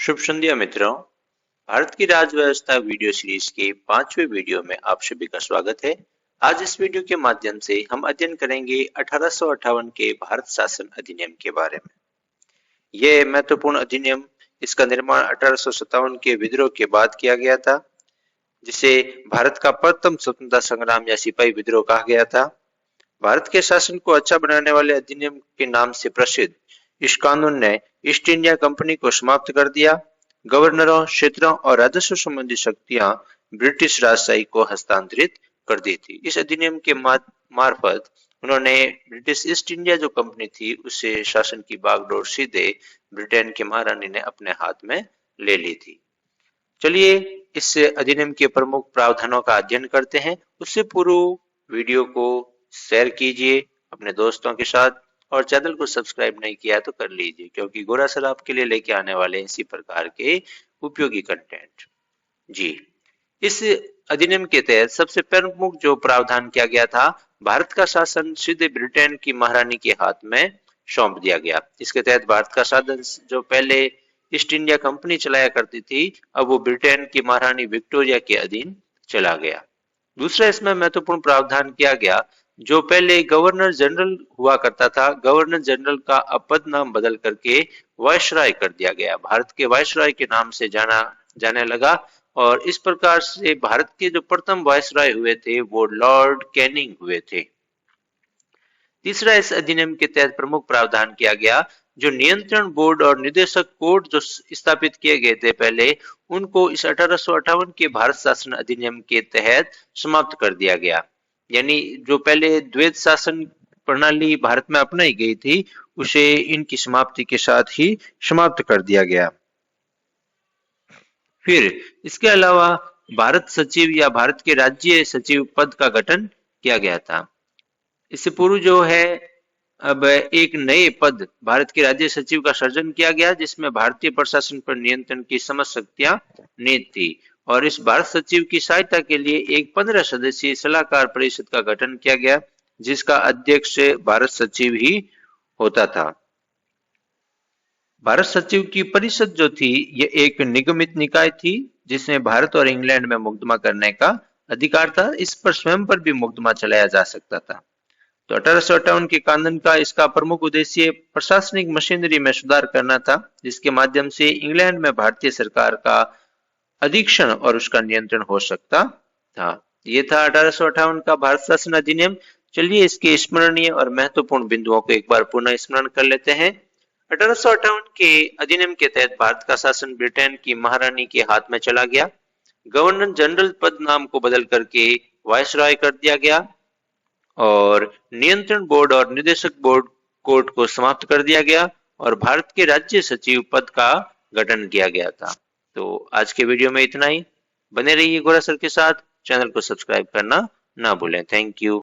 शुभ संध्या मित्रों। भारत की राज व्यवस्था वीडियो सीरीज के 5वें वीडियो में आप सभी का स्वागत है। आज इस वीडियो के माध्यम से हम अध्ययन करेंगे 1858 के भारत शासन अधिनियम के बारे में। यह महत्वपूर्ण अधिनियम, इसका निर्माण 1857 के विद्रोह के बाद किया गया था, जिसे भारत का प्रथम स्वतंत्रता संग्राम या सिपाही विद्रोह कहा गया था। भारत के शासन को अच्छा बनाने वाले अधिनियम के नाम से प्रसिद्ध इस कानून ने ईस्ट इंडिया कंपनी को समाप्त कर दिया। गवर्नरों, क्षेत्रों और राजस्व संबंधी शक्तियां ब्रिटिश राजशाही को हस्तांतरित कर दी थी। इस अधिनियम के मार्फत उन्होंने ब्रिटिश ईस्ट इंडिया जो कंपनी थी, उससे शासन की बागडोर सीधे ब्रिटेन की महारानी ने अपने हाथ में ले ली थी। चलिए इस अधिनियम के प्रमुख प्रावधानों का अध्ययन करते हैं। उससे पूर्व वीडियो को शेयर कीजिए अपने दोस्तों के साथ, और चैनल को सब्सक्राइब नहीं किया तो कर लीजिए, क्योंकि गोरा सर आपके लिए लेके आने वाले इसी प्रकार के उपयोगी कंटेंट। जी, इस अधिनियम के तहत सबसे प्रमुख जो प्रावधान किया गया था, भारत का शासन सीधे ब्रिटेन की महारानी के हाथ में सौंप दिया गया। इसके तहत भारत का शासन जो पहले ईस्ट इंडिया कंपनी चलाया करती थी, अब वो ब्रिटेन की महारानी विक्टोरिया के अधीन चला गया। दूसरा इसमें महत्वपूर्ण प्रावधान किया गया, जो पहले गवर्नर जनरल हुआ करता था, गवर्नर जनरल का अब पद नाम बदल करके वायसराय कर दिया गया। भारत के वायसराय के नाम से जाना जाने लगा, और इस प्रकार से भारत के जो प्रथम वायसराय हुए थे वो लॉर्ड कैनिंग हुए थे। तीसरा इस अधिनियम के तहत प्रमुख प्रावधान किया गया, जो नियंत्रण बोर्ड और निदेशक कोर्ट जो स्थापित किए गए थे पहले, उनको इस 1858 के भारत शासन अधिनियम के तहत समाप्त कर दिया गया। यानी जो पहले द्वैध शासन प्रणाली भारत में अपनाई गई थी, उसे इनकी समाप्ति के साथ ही समाप्त कर दिया गया। फिर इसके अलावा भारत सचिव या भारत के राज्य सचिव पद का गठन किया गया था। इससे पूर्व जो है, अब एक नए पद भारत के राज्य सचिव का सृजन किया गया, जिसमें भारतीय प्रशासन पर नियंत्रण की समस्त शक्तियां निहित थी, और इस भारत सचिव की सहायता के लिए एक 15 सदस्यीय सलाहकार परिषद का गठन किया गया, जिसका अध्यक्ष भारत सचिव ही होता था। भारत सचिव की परिषद जो थी, यह एक निगमित निकाय थी, जिसमें भारत और इंग्लैंड में मुकदमा करने का अधिकार था। इस पर स्वयं पर भी मुकदमा चलाया जा सकता था। तो 1858 के कानून का इसका प्रमुख उद्देश्य प्रशासनिक मशीनरी में सुधार करना था, जिसके माध्यम से इंग्लैंड में भारतीय सरकार का अधीक्षण और उसका नियंत्रण हो सकता था। ये था 1858 का भारत शासन अधिनियम। चलिए इसके स्मरणीय और महत्वपूर्ण बिंदुओं को एक बार पुनः स्मरण कर लेते हैं। 1858 के अधिनियम के तहत भारत का शासन ब्रिटेन की महारानी के हाथ में चला गया। गवर्नर जनरल पद नाम को बदल करके वायसराय कर दिया गया, और नियंत्रण बोर्ड और निदेशक बोर्ड कोर्ट को समाप्त कर दिया गया, और भारत के राज्य सचिव पद का गठन किया गया था। तो आज के वीडियो में इतना ही। बने रहिए गोरा सर के साथ, चैनल को सब्सक्राइब करना ना भूलें। Thank you.